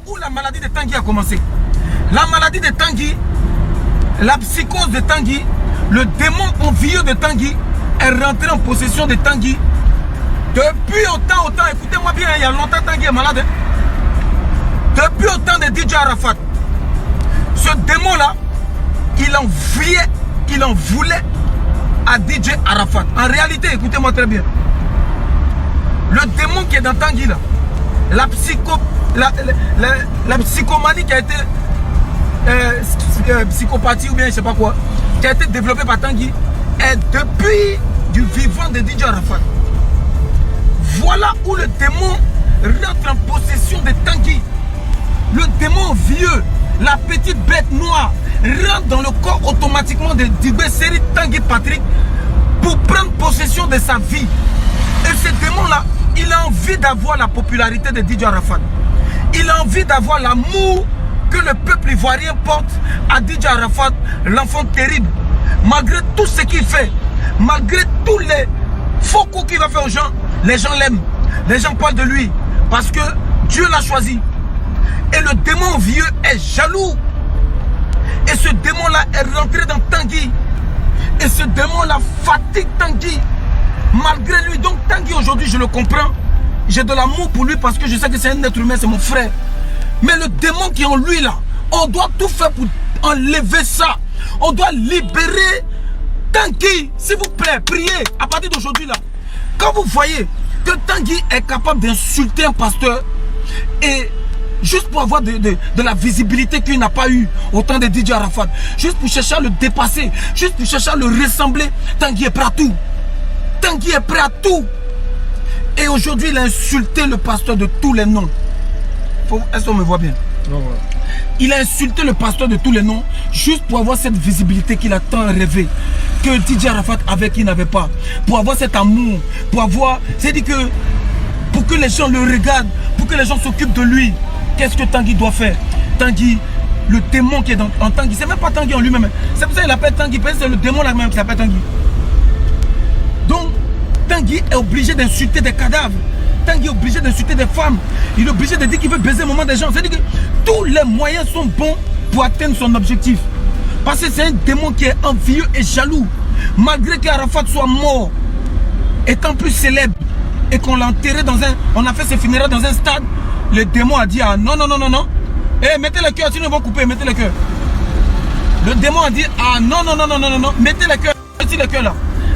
où la maladie de Tanguy a commencé. La maladie de Tanguy, la psychose de Tanguy, le démon envieux de Tanguy est rentré en possession de Tanguy. Depuis autant, écoutez-moi bien, il y a longtemps Tanguy est malade. Depuis autant de DJ Arafat, ce démon-là, il en voulait à DJ Arafat. En réalité, écoutez-moi très bien. Le démon qui est dans Tanguy là, la psychomanie qui a été psychopathie ou bien je sais pas quoi, qui a été développée par Tanguy, est depuis du vivant de DJ Arafat. Voilà où le démon rentre en possession de Tanguy. Le démon vieux, la petite bête noire, rentre dans le corps automatiquement de Dibé Seri Tanguy Patrick pour prendre possession de sa vie. Et ce démon-là, il a envie d'avoir la popularité de DJ Arafat. Il a envie d'avoir l'amour que le peuple ivoirien porte à DJ Arafat, l'enfant terrible. Malgré tout ce qu'il fait, malgré tous les faux coups qu'il va faire aux gens, les gens l'aiment. Les gens parlent de lui parce que Dieu l'a choisi. Et le démon vieux est jaloux. Et ce démon-là est rentré dans Tanguy. Et ce démon-là fatigue Tanguy. Malgré lui, donc Tanguy aujourd'hui, je le comprends. J'ai de l'amour pour lui parce que je sais que c'est un être humain, c'est mon frère. Mais le démon qui est en lui là, on doit tout faire pour enlever ça. On doit libérer Tanguy. S'il vous plaît, priez à partir d'aujourd'hui là. Quand vous voyez que Tanguy est capable d'insulter un pasteur et juste pour avoir de la visibilité qu'il n'a pas eu au temps de DJ Arafat, juste pour chercher à le dépasser, juste pour chercher à le ressembler, Tanguy est prêt à tout. Tanguy est prêt à tout. Et aujourd'hui, il a insulté le pasteur de tous les noms. Est-ce qu'on me voit bien? Il a insulté le pasteur de tous les noms juste pour avoir cette visibilité qu'il a tant rêvé, que DJ Arafat avait qu'il n'avait pas. Pour avoir cet amour, pour avoir... C'est-à-dire que pour que les gens le regardent, pour que les gens s'occupent de lui, qu'est-ce que Tanguy doit faire? Tanguy, le démon qui est en Tanguy, c'est même pas Tanguy en lui-même. C'est pour ça qu'il appelle Tanguy, parce que c'est le démon là-même qui s'appelle Tanguy. Donc, Tanguy est obligé d'insulter des cadavres. Tanguy est obligé d'insulter des femmes. Il est obligé de dire qu'il veut baiser le moment des gens. C'est-à-dire que tous les moyens sont bons pour atteindre son objectif. Parce que c'est un démon qui est envieux et jaloux. Malgré qu'Arafat soit mort, étant plus célèbre, et qu'on l'a enterré dans un... On a fait ses funérailles dans un stade, le démon a dit ah non, non, non, non, non. Eh, mettez le cœur, sinon ils vont couper, mettez le cœur. Le démon a dit ah non, non, non, non, non, non, non. Mettez le cœur, mettez le cœur là.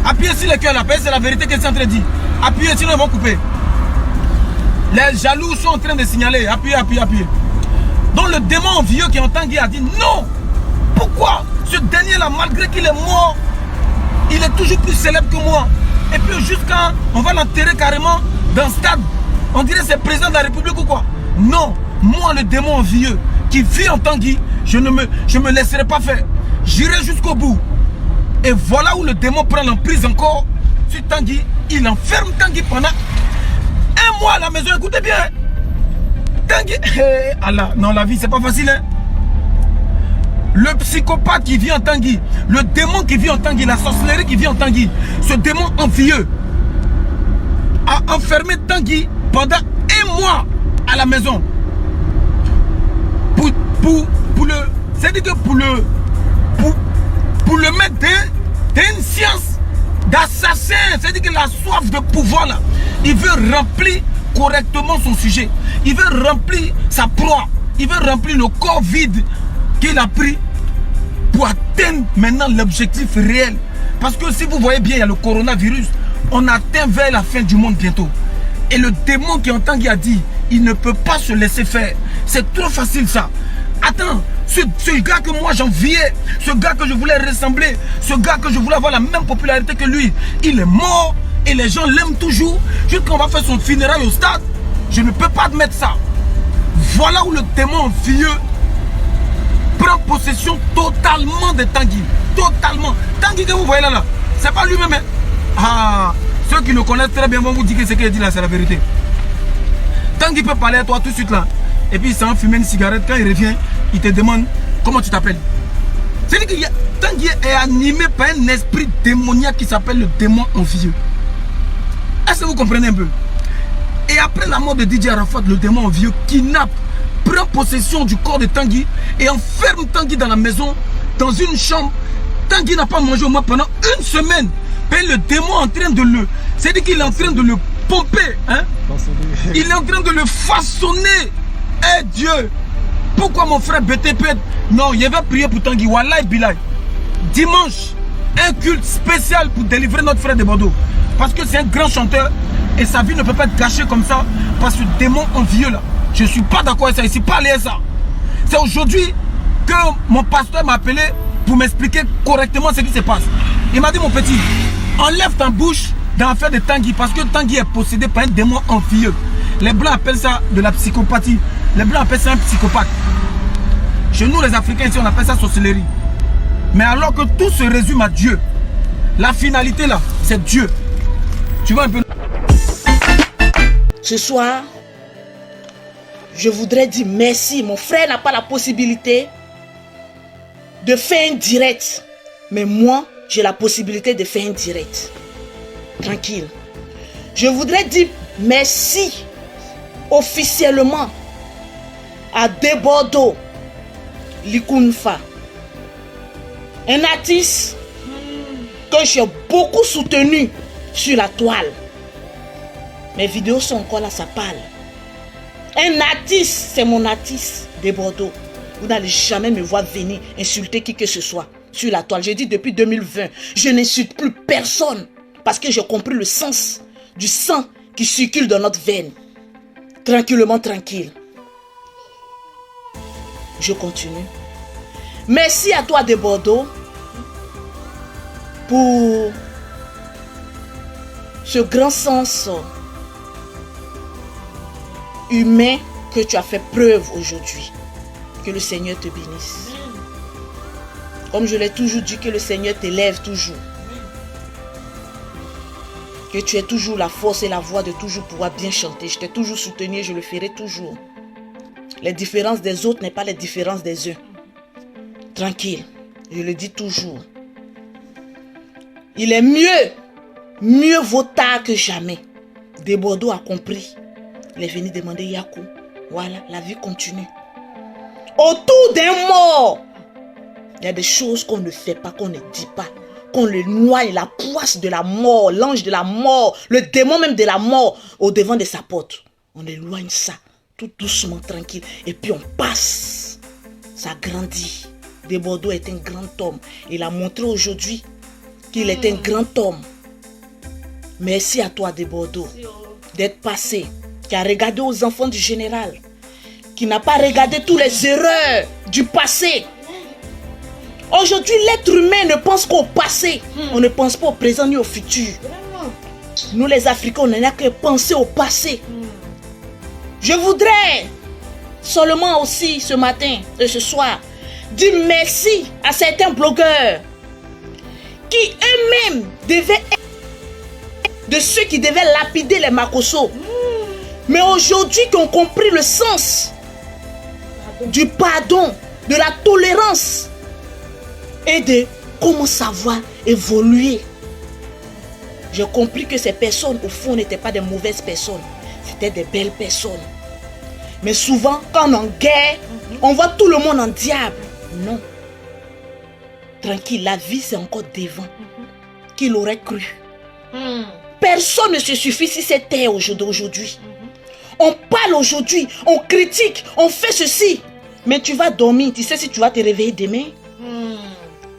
Appuyez sur le cœur là, c'est la vérité qu'elle est en train de dire. Appuyez, sinon ils vont couper. Les jaloux sont en train de signaler. Appuyez, appuyez, appuyez. Donc le démon vieux qui entend Tanguy a dit non. Pourquoi ce dernier là, malgré qu'il est mort, il est toujours plus célèbre que moi. Et puis jusqu'à on va l'enterrer carrément dans le stade. On dirait c'est le président de la République ou quoi. Non, moi le démon vieux qui vit en Tanguy, je me laisserai pas faire. J'irai jusqu'au bout. Et voilà où le démon prend l'emprise encore sur Tanguy. Il enferme Tanguy pendant un mois à la maison. Écoutez bien. Tanguy. Allah, non, la vie, c'est pas facile. Hein? Le psychopathe qui vit en Tanguy, le démon qui vit en Tanguy, la sorcellerie qui vit en Tanguy, ce démon envieux a enfermé Tanguy pendant un mois à la maison. Pour le. C'est-à-dire que pour le mettre dans une science d'assassin, c'est-à-dire que la soif de pouvoir là, il veut remplir correctement son sujet, il veut remplir sa proie, il veut remplir le corps vide qu'il a pris pour atteindre maintenant l'objectif réel. Parce que si vous voyez bien, il y a le coronavirus, on atteint vers la fin du monde bientôt. Et le démon qui entend qui a dit, il ne peut pas se laisser faire. C'est trop facile ça. Attends, ce gars que moi j'enviais, ce gars que je voulais ressembler, ce gars que je voulais avoir la même popularité que lui, il est mort et les gens l'aiment toujours. Juste quand on va faire son funérail au stade, je ne peux pas admettre ça. Voilà où le démon vieux prend possession totalement de Tanguy. Totalement. Tanguy que vous voyez là, c'est pas lui-même. Hein? Ah, ceux qui le connaissent très bien vont vous dire que ce qu'il dit là, c'est la vérité. Tanguy peut parler à toi tout de suite là. Et puis il s'en fume une cigarette. Quand il revient, il te demande comment tu t'appelles. C'est-à-dire que Tanguy est animé par un esprit démoniaque qui s'appelle le démon envieux. Est-ce que vous comprenez un peu? Et après la mort de DJ Arafat, le démon envieux kidnappe, prend possession du corps de Tanguy et enferme Tanguy dans la maison, dans une chambre. Tanguy n'a pas mangé au moins pendant une semaine. Et le démon est en train de le... C'est-à-dire qu'il est en train de le pomper. Hein? Il est en train de le façonner. Eh Dieu! Pourquoi mon frère BTP? Non, il va prier pour Tanguy. Wallahi Bilal. Dimanche, un culte spécial pour délivrer notre frère de Bordeaux. Parce que c'est un grand chanteur et sa vie ne peut pas être gâchée comme ça parce que le démon envieux là. Je ne suis pas d'accord avec ça. Ici, pas aller ça. C'est aujourd'hui que mon pasteur m'a appelé pour m'expliquer correctement ce qui se passe. Il m'a dit, mon petit, enlève ta bouche dans l'affaire de Tanguy parce que Tanguy est possédé par un démon envieux. Les Blancs appellent ça de la psychopathie. Les Blancs appellent ça un psychopathe. Chez nous, les Africains, ici, on appelle ça sorcellerie. Mais alors que tout se résume à Dieu, la finalité là, c'est Dieu. Tu vois un peu. Ce soir, je voudrais dire merci. Mon frère n'a pas la possibilité de faire un direct. Mais moi, j'ai la possibilité de faire un direct. Tranquille. Je voudrais dire merci officiellement à Debordo Likunfa. Un artiste que j'ai beaucoup soutenu sur la toile. Mes vidéos sont encore là, ça parle. Un artiste, c'est mon artiste de Bordeaux. Vous n'allez jamais me voir venir insulter qui que ce soit sur la toile. J'ai dit depuis 2020, je n'insulte plus personne parce que j'ai compris le sens du sang qui circule dans notre veine. Tranquillement, tranquille. Je continue. Merci à toi de Bordeaux pour ce grand sens humain que tu as fait preuve aujourd'hui. Que le Seigneur te bénisse. Comme je l'ai toujours dit, que le Seigneur t'élève toujours. Que tu aies toujours la force et la voix de toujours pouvoir bien chanter. Je t'ai toujours soutenu et je le ferai toujours. Les différences des autres n'est pas les différences des uns. Tranquille, je le dis toujours. Il est mieux vaut tard que jamais. De Bordeaux a compris. Il est venu demander Yakou. Voilà, la vie continue. Autour d'un mort, il y a des choses qu'on ne fait pas, qu'on ne dit pas. Qu'on le noie, la poisse de la mort, l'ange de la mort, le démon même de la mort au devant de sa porte. On éloigne ça, tout doucement, tranquille. Et puis on passe. Ça grandit. De Bordeaux est un grand homme. Il a montré aujourd'hui qu'il est un grand homme. Merci à toi de Bordeaux d'être passé, qui a regardé aux enfants du général, qui n'a pas regardé toutes les erreurs du passé. Aujourd'hui, l'être humain ne pense qu'au passé. On ne pense pas au présent ni au futur. Nous les Africains, on n'a que penser au passé. Je voudrais seulement aussi ce matin et ce soir dire merci à certains blogueurs qui eux-mêmes devaient être de ceux qui devaient lapider les Makosso. Mais aujourd'hui qui ont compris le sens du pardon, de la tolérance et de comment savoir évoluer. J'ai compris que ces personnes au fond n'étaient pas des mauvaises personnes, c'était des belles personnes. Mais souvent quand on est en guerre, on voit tout le monde en diable. Non. Tranquille, la vie c'est encore devant. Qui l'aurait cru? Personne ne se suffit si c'est terre aujourd'hui. On parle aujourd'hui, on critique, on fait ceci. Mais tu vas dormir, tu sais si tu vas te réveiller demain?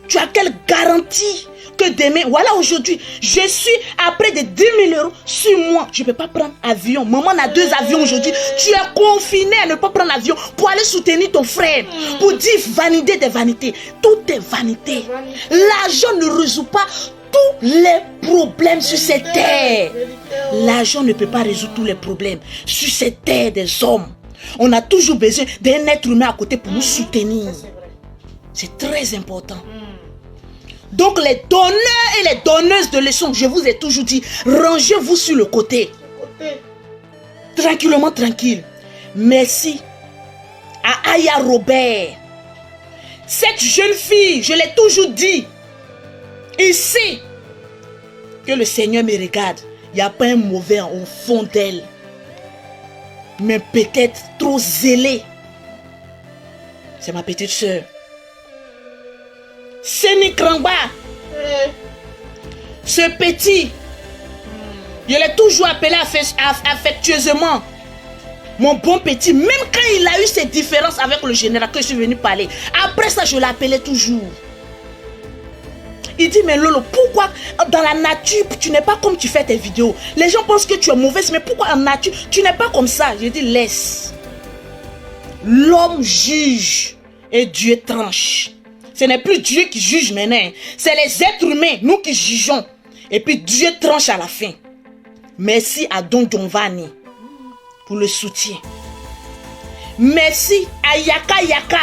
Tu as quelle garantie que demain, voilà aujourd'hui, je suis à près de 10 000 € sur moi. Je ne peux pas prendre avion. Maman a 2 avions aujourd'hui. Tu es confiné à ne pas prendre avion pour aller soutenir ton frère. Pour dire vanité des vanités. Tout est vanité. L'argent ne résout pas tous les problèmes sur cette terre. L'argent ne peut pas résoudre tous les problèmes sur cette terre des hommes. On a toujours besoin d'un être humain à côté pour nous soutenir. C'est très important. Donc les donneurs et les donneuses de leçons, je vous ai toujours dit, rangez-vous sur le côté. Tranquillement, tranquille. Merci à Aya Robert. Cette jeune fille, je l'ai toujours dit, ici, que le Seigneur me regarde. Il n'y a pas un mauvais au fond d'elle. Mais peut-être trop zélé C'est ma petite soeur. Seni Krangba. Ce petit, je l'ai toujours appelé affectueusement mon bon petit, même quand il a eu ses différences avec le général que je suis venu parler. Après ça, je l'appelais toujours. Il dit, mais Lolo, pourquoi dans la nature, tu n'es pas comme tu fais tes vidéos? Les gens pensent que tu es mauvaise, mais pourquoi en nature, tu n'es pas comme ça? Je dis, laisse. L'homme juge et Dieu tranche. Ce n'est plus Dieu qui juge maintenant. C'est les êtres humains, nous qui jugeons. Et puis Dieu tranche à la fin. Merci à Don Giovanni pour le soutien. Merci à Yaka Yaka.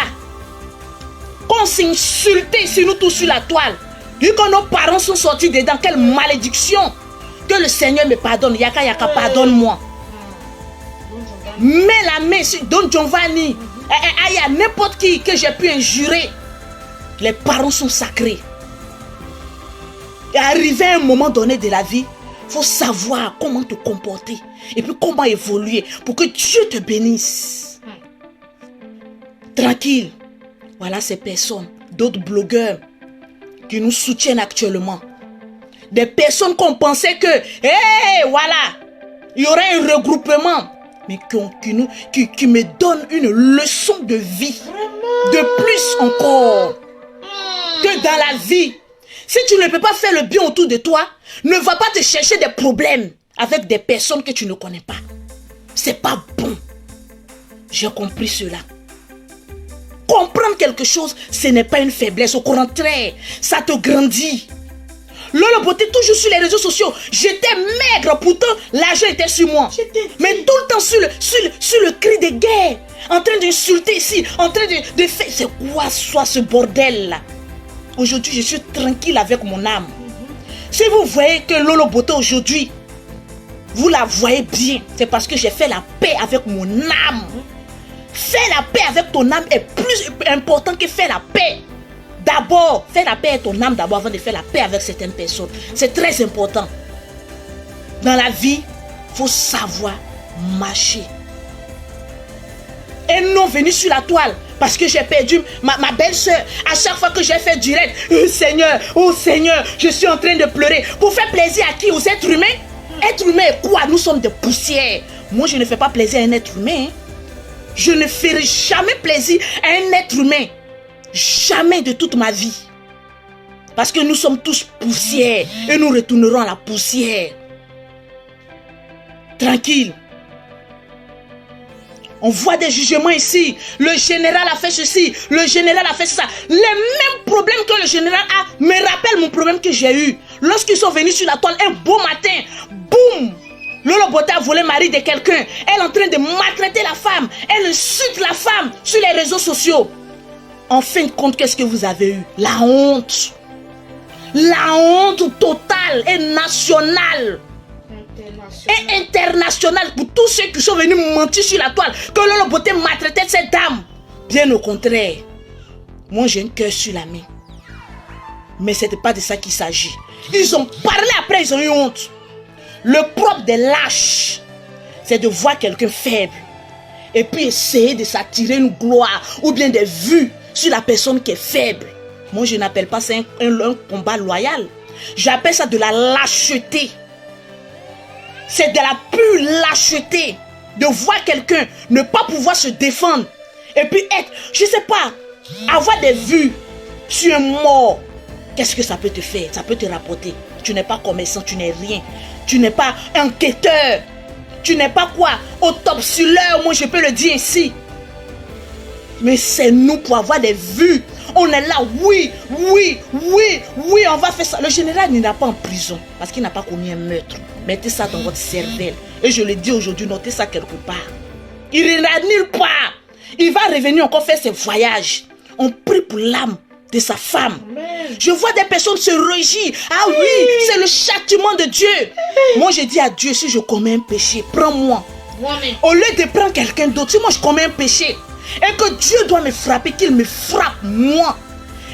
Qu'on s'est insulté sur nous tous sur la toile. Vu que nos parents sont sortis dedans, quelle malédiction. Que le Seigneur me pardonne. Yaka Yaka, pardonne-moi. Mets la main sur Don Giovanni. Il y a n'importe qui que j'ai pu injurer. Les parents sont sacrés. Et arrivé à un moment donné de la vie, il faut savoir comment te comporter. Et puis comment évoluer pour que Dieu te bénisse. Tranquille. Voilà ces personnes, d'autres blogueurs qui nous soutiennent actuellement. Des personnes qu'on pensait que, voilà, il y aurait un regroupement. Mais qui me donnent une leçon de vie. Vraiment? De plus encore. Que dans la vie, si tu ne peux pas faire le bien autour de toi, ne va pas te chercher des problèmes avec des personnes que tu ne connais pas. C'est pas bon. J'ai compris cela. Comprendre quelque chose, ce n'est pas une faiblesse. Au contraire, ça te grandit. Lolo Beauté, toujours sur les réseaux sociaux. J'étais maigre, pourtant l'argent était sur moi. Mais tout le temps sur le cri de guerre. En train d'insulter ici, en train de faire... C'est quoi soit ce bordel là? Aujourd'hui, je suis tranquille avec mon âme. Si vous voyez que Lolo Beauté aujourd'hui, vous la voyez bien, c'est parce que j'ai fait la paix avec mon âme. Faire la paix avec ton âme est plus important que faire la paix. D'abord, faire la paix avec ton âme d'abord avant de faire la paix avec certaines personnes. C'est très important. Dans la vie, il faut savoir marcher. Et non venir sur la toile parce que j'ai perdu ma belle-sœur. À chaque fois que j'ai fait direct, oh Seigneur, je suis en train de pleurer. Pour faire plaisir à qui? Aux êtres humains? Être humain est quoi? Nous sommes des poussières. Moi, je ne fais pas plaisir à un être humain. Je ne ferai jamais plaisir à un être humain. Jamais de toute ma vie. Parce que nous sommes tous poussière et nous retournerons à la poussière. Tranquille. On voit des jugements ici. Le général a fait ceci. Le général a fait ça. Les mêmes problèmes que le général a me rappellent mon problème que j'ai eu. Lorsqu'ils sont venus sur la toile un beau matin. Boum! Lolo Beauté a volé le mari de quelqu'un. Elle est en train de maltraiter la femme. Elle insulte la femme sur les réseaux sociaux. En fin de compte, qu'est-ce que vous avez eu? La honte. La honte totale et nationale. Et internationale pour tous ceux qui sont venus mentir sur la toile. Que Lolo Beauté maltraitait cette dame. Bien au contraire. Moi, j'ai un cœur sur la main. Mais ce n'était pas de ça qu'il s'agit. Ils ont parlé après, ils ont eu honte. Le propre des lâches, c'est de voir quelqu'un faible. Et puis essayer de s'attirer une gloire ou bien des vues sur la personne qui est faible. Moi, je n'appelle pas ça un combat loyal. J'appelle ça de la lâcheté. C'est de la pure lâcheté. De voir quelqu'un ne pas pouvoir se défendre. Et puis être, je ne sais pas, avoir des vues sur un mort. Qu'est-ce que ça peut te faire? Ça peut te rapporter. Tu n'es pas commerçant, tu n'es rien. Tu n'es pas enquêteur. Tu n'es pas quoi? Autopsieur, moi je peux le dire ici. Mais c'est nous pour avoir des vues. On est là, oui, on va faire ça. Le général n'est pas en prison parce qu'il n'a pas commis un meurtre. Mettez ça dans votre cervelle. Et je le dis aujourd'hui, notez ça quelque part. Il n'ira nulle part. Il va revenir encore faire ses voyages. On prie pour l'âme de sa femme. Amen. Je vois des personnes se réjouir. Ah oui, c'est le châtiment de Dieu. Moi je dis à Dieu, si je commets un péché, prends-moi. Au lieu de prendre quelqu'un d'autre, si moi je commets un péché et que Dieu doit me frapper, qu'il me frappe moi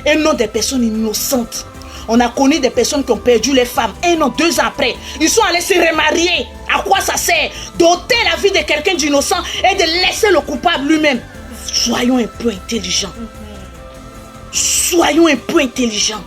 et non des personnes innocentes. On a connu des personnes qui ont perdu les femmes. 1 an, 2 ans après, ils sont allés se remarier. À quoi ça sert? D'ôter la vie de quelqu'un d'innocent et de laisser le coupable lui-même Soyons un peu intelligents. Soyons un peu intelligents.